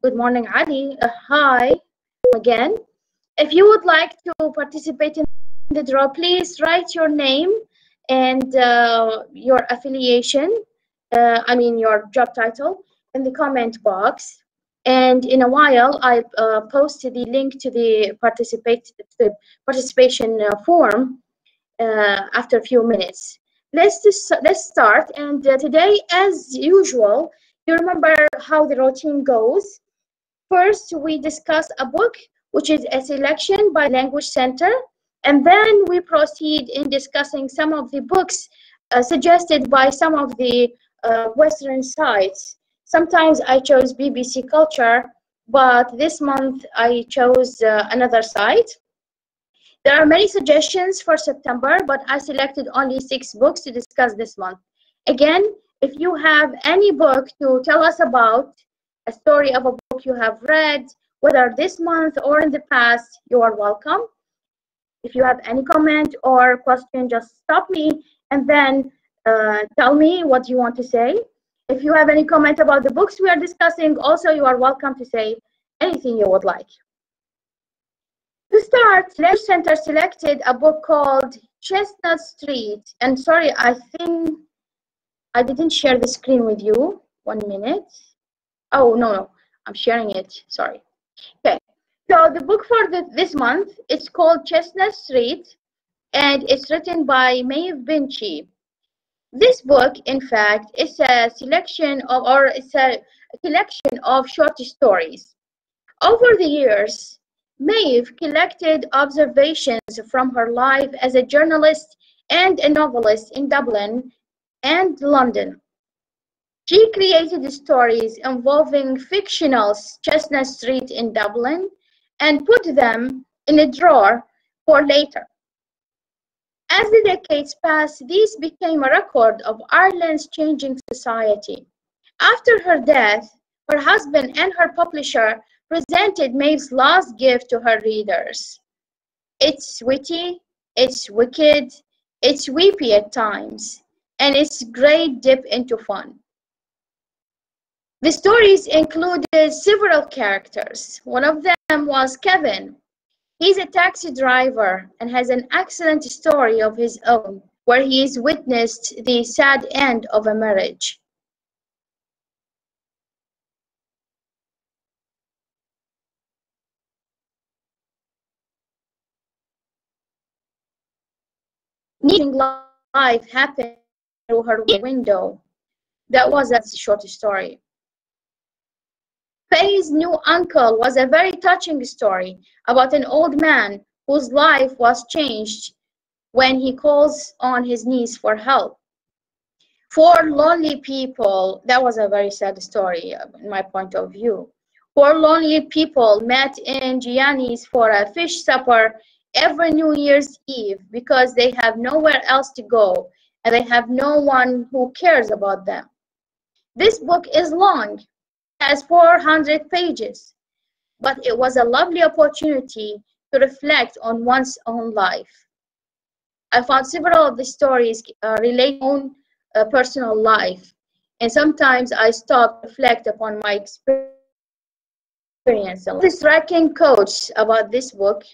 Good morning, Ali. Hi again. If you would like to participate in the draw, please write your name and your affiliation, your job title, in the comment box. And in a while, I posted the link to the participation form after a few minutes. Let's start. And today, as usual, you remember how the routine goes. First, we discuss a book, which is a selection by Language Center, and then we proceed in discussing some of the books suggested by some of the Western sites. Sometimes I chose BBC Culture, but this month I chose another site. There are many suggestions for September, but I selected only 6 books to discuss this month. Again, if you have any book to tell us about, a story of a book you have read, whether this month or in the past, you are welcome. If you have any comment or question, just stop me and then tell me what you want to say. If you have any comment about the books we are discussing, also you are welcome to say anything you would like. To start, Language Center selected a book called Chestnut Street. And sorry, I think I didn't share the screen with you. 1 minute. Oh, no, I'm sharing it. Sorry. Okay, so the book for this month, it's called Chestnut Street, and it's written by Maeve Binchy. This book, in fact, is a selection of, or it's a collection of short stories. Over the years, Maeve collected observations from her life as a journalist and a novelist in Dublin and London. She created stories involving fictional Chestnut Street in Dublin and put them in a drawer for later. As the decades passed, these became a record of Ireland's changing society. After her death, her husband and her publisher presented Maeve's last gift to her readers. It's witty, it's wicked, it's weepy at times, and it's a great dip into fun. The stories included several characters. One of them was Kevin. He's a taxi driver and has an excellent story of his own, where he's witnessed the sad end of a marriage. Needing life happened through her window. That was a short story. Faye's new uncle was a very touching story about an old man whose life was changed when he calls on his niece for help. Four lonely people, that was a very sad story in my point of view. Four lonely people met in Gianni's for a fish supper every New Year's Eve because they have nowhere else to go and they have no one who cares about them. This book is long. Has 400 pages, but it was a lovely opportunity to reflect on one's own life. I found several of the stories relate to my own personal life, and sometimes I stop to reflect upon my experience. The striking quotes about this book: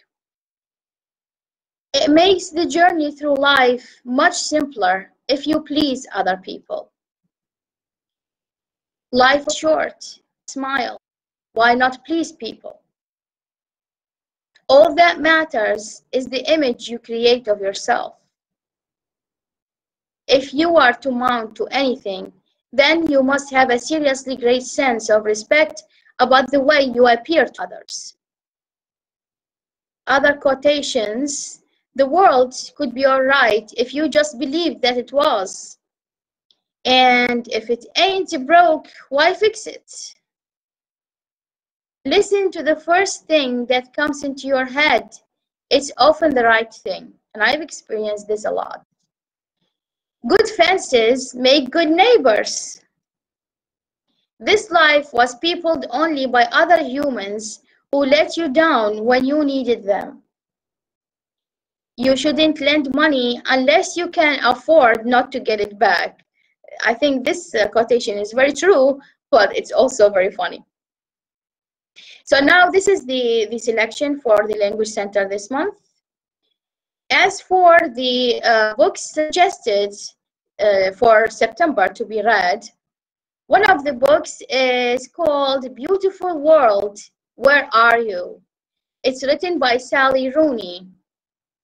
it makes the journey through life much simpler if you please other people. Life is short. Smile. Why not please people? All that matters is the image you create of yourself. If you are to mount to anything, then you must have a seriously great sense of respect about the way you appear to others. Other quotations: the world could be all right if you just believed that it was. And if it ain't broke, why fix it? Listen to the first thing that comes into your head. It's often the right thing, and I've experienced this a lot. Good fences make good neighbors. This life was peopled only by other humans who let you down when you needed them. You shouldn't lend money unless you can afford not to get it back. I think this quotation is very true, but it's also very funny. So now this is the selection for the Language Center this month. As for the books suggested for September to be read, one of the books is called Beautiful World, Where Are You? It's written by Sally Rooney.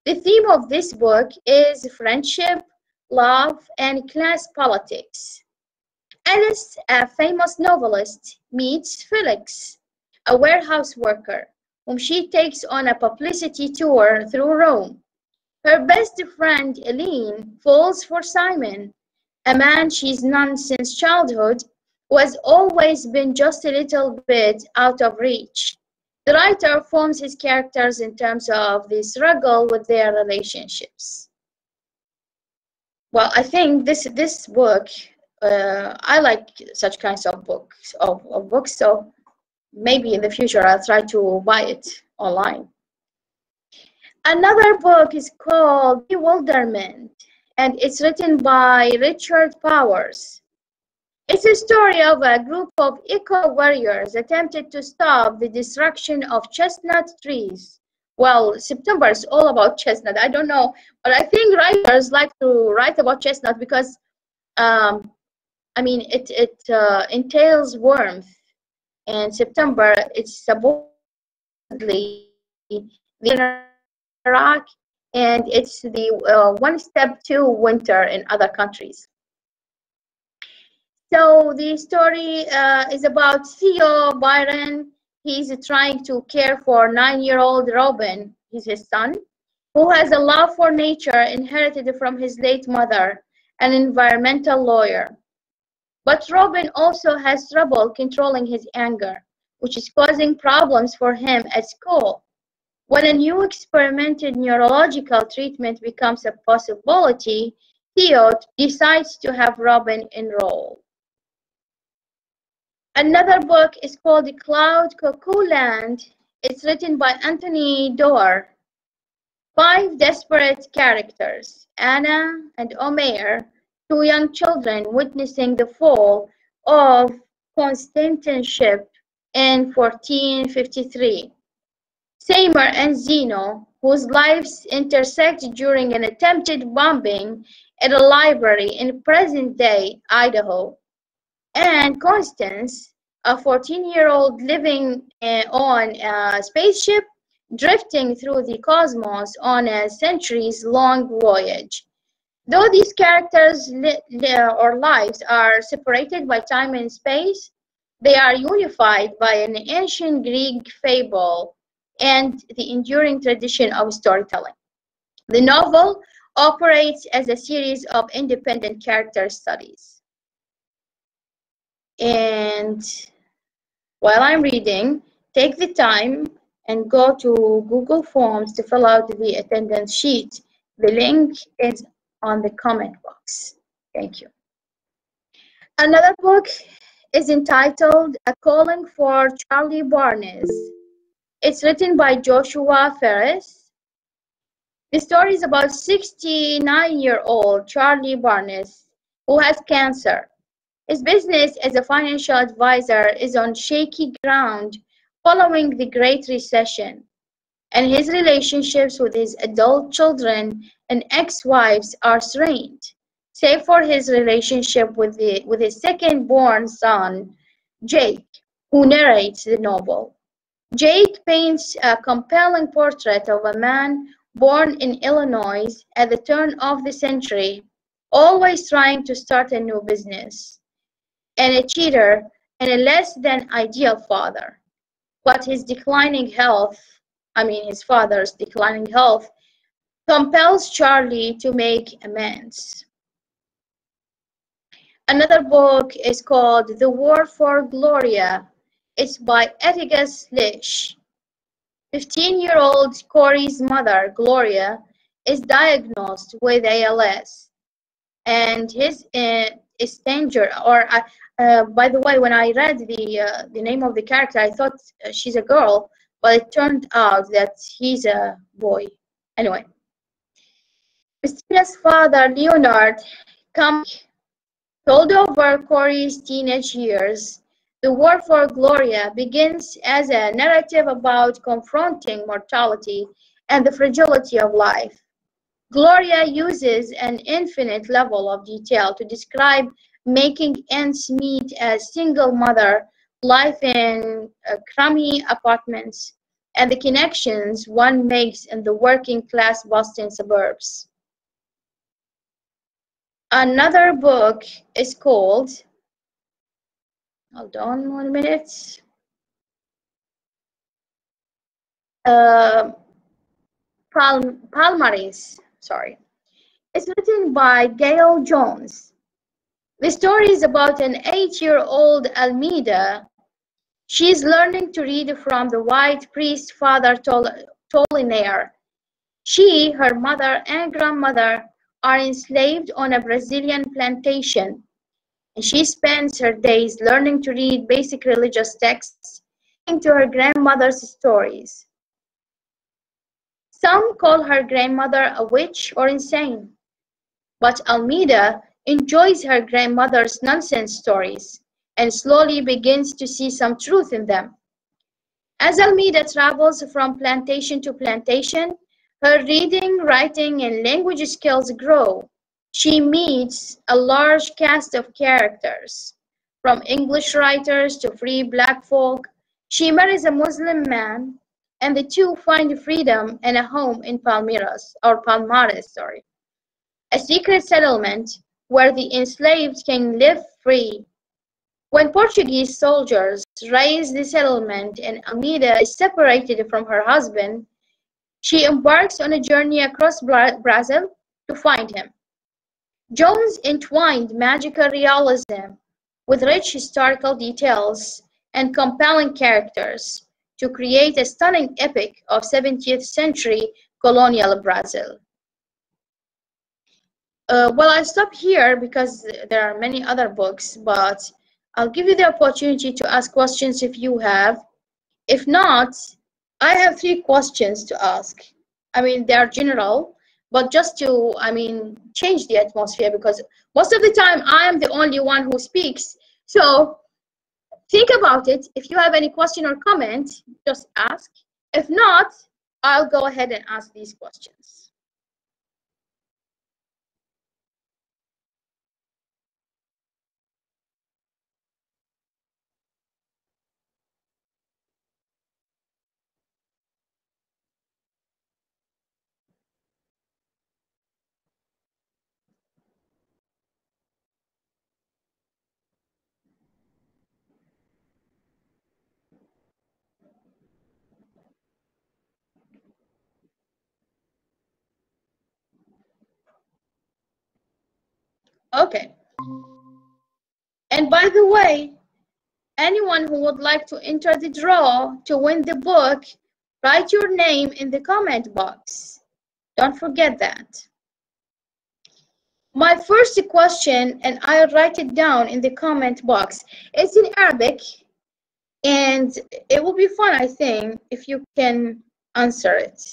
The theme of this book is friendship, love, and class politics. Alice, a famous novelist, meets Felix, a warehouse worker, whom she takes on a publicity tour through Rome. Her best friend, Eileen, falls for Simon, a man she's known since childhood, who has always been just a little bit out of reach. The writer forms his characters in terms of the struggle with their relationships. Well, I think this book, I like such kinds of books, so maybe in the future I'll try to buy it online. Another book is called Bewilderment, and it's written by Richard Powers. It's a story of a group of eco-warriors attempted to stop the destruction of chestnut trees. Well, September is all about chestnut. I don't know, but I think writers like to write about chestnut because, I mean, it entails warmth. And September, it's supposedly the Iraq, and it's the one step to winter in other countries. So the story is about Theo Byron. He's trying to care for 9-year-old Robin, he's his son, who has a love for nature inherited from his late mother, an environmental lawyer. But Robin also has trouble controlling his anger, which is causing problems for him at school. When a new experimented neurological treatment becomes a possibility, Theo decides to have Robin enroll. Another book is called The Cloud Cuckoo Land. It's written by Anthony Doerr. 5 desperate characters, Anna and Omer, 2 young children witnessing the fall of Constantinship in 1453. Seymour and Zeno, whose lives intersect during an attempted bombing at a library in present-day Idaho. And Constance, a 14-year-old living on a spaceship drifting through the cosmos on a centuries-long voyage. Though these characters' lives are separated by time and space, they are unified by an ancient Greek fable and the enduring tradition of storytelling. The novel operates as a series of independent character studies. And while I'm reading, take the time and go to Google Forms to fill out the attendance sheet. The link is on the comment box. Thank you. Another book is entitled A Calling for Charlie Barnes. It's written by Joshua Ferris. The story is about 69-year-old Charlie Barnes who has cancer. His business as a financial advisor is on shaky ground following the Great Recession, and his relationships with his adult children and ex-wives are strained, save for his relationship with his second-born son, Jake, who narrates the novel. Jake paints a compelling portrait of a man born in Illinois at the turn of the century, always trying to start a new business, and a cheater and a less than ideal father. But his declining health, his father's declining health, compels Charlie to make amends. Another book is called The War for Gloria. It's by Atticus Lish. 15-year-old Corey's mother, Gloria, is diagnosed with ALS, and his danger. By the way, when I read the name of the character, I thought she's a girl, but it turned out that he's a boy. Anyway, Christina's father, Leonard, told over Corey's teenage years The War for Gloria begins as a narrative about confronting mortality and the fragility of life. Gloria uses an infinite level of detail to describe making ends meet as a single mother, life in crummy apartments, and the connections one makes in the working-class Boston suburbs. Another book is called, hold on 1 minute, Palmares, sorry. It's written by Gail Jones. The story is about an 8-year-old Almeida. She's learning to read from the white priest Father Tolinaire. She, her mother, and grandmother are enslaved on a Brazilian plantation, and she spends her days learning to read basic religious texts, listening to her grandmother's stories. Some call her grandmother a witch or insane, but Almeida enjoys her grandmother's nonsense stories and slowly begins to see some truth in them. As Almeida travels from plantation to plantation, her reading, writing, and language skills grow. She meets a large cast of characters, from English writers to free black folk. She marries a Muslim man, and the two find freedom and a home in Palmares, a secret settlement where the enslaved can live free. When Portuguese soldiers raise the settlement and Almeida is separated from her husband, she embarks on a journey across Brazil to find him. Jones entwined magical realism with rich historical details and compelling characters to create a stunning epic of 17th century colonial Brazil. Well, I'll stop here because there are many other books, but I'll give you the opportunity to ask questions if you have. If not, I have 3 questions to ask. I mean, they are general, but just to, change the atmosphere, because most of the time I am the only one who speaks. So think about it. If you have any question or comment, just ask. If not, I'll go ahead and ask these questions. Okay. And by the way, anyone who would like to enter the draw to win the book, write your name in the comment box. Don't forget that. My first question, and I'll write it down in the comment box, it's in Arabic, and it will be fun, I think, if you can answer it.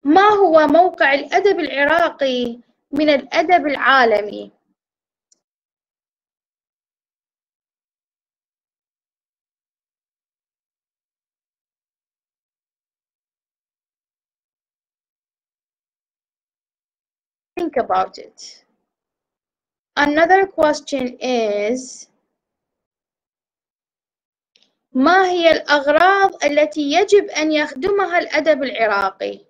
ما هو موقع الأدب العراقي من الأدب العالمي؟ Think about it. Another question is, ما هي الأغراض التي يجب أن يخدمها الأدب العراقي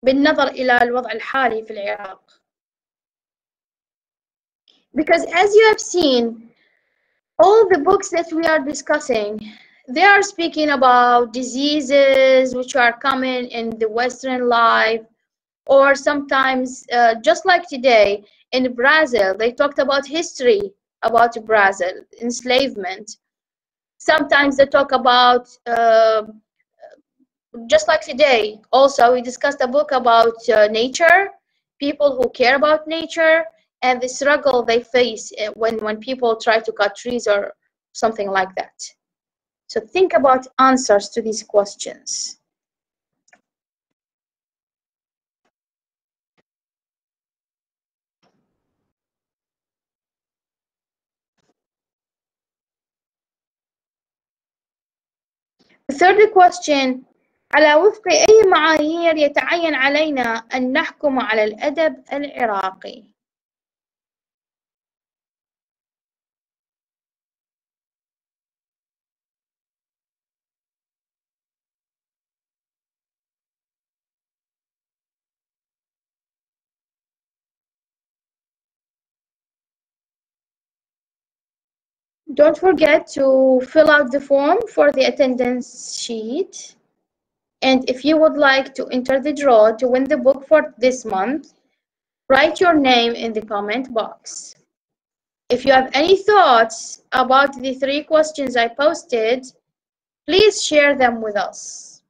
بالنظر إلى الوضع الحالي في العراق؟ Because as you have seen, all the books that we are discussing, they are speaking about diseases which are common in the Western life, or sometimes, just like today, in Brazil, they talked about history about Brazil, enslavement. Sometimes they talk about, just like today, also we discussed a book about nature, people who care about nature, and the struggle they face when people try to cut trees or something like that. So think about answers to these questions. The third question: على وفق أي معايير يتعين علينا أن نحكم على الأدب العراقي؟ Don't forget to fill out the form for the attendance sheet. And if you would like to enter the draw to win the book for this month, write your name in the comment box. If you have any thoughts about the 3 questions I posted, please share them with us.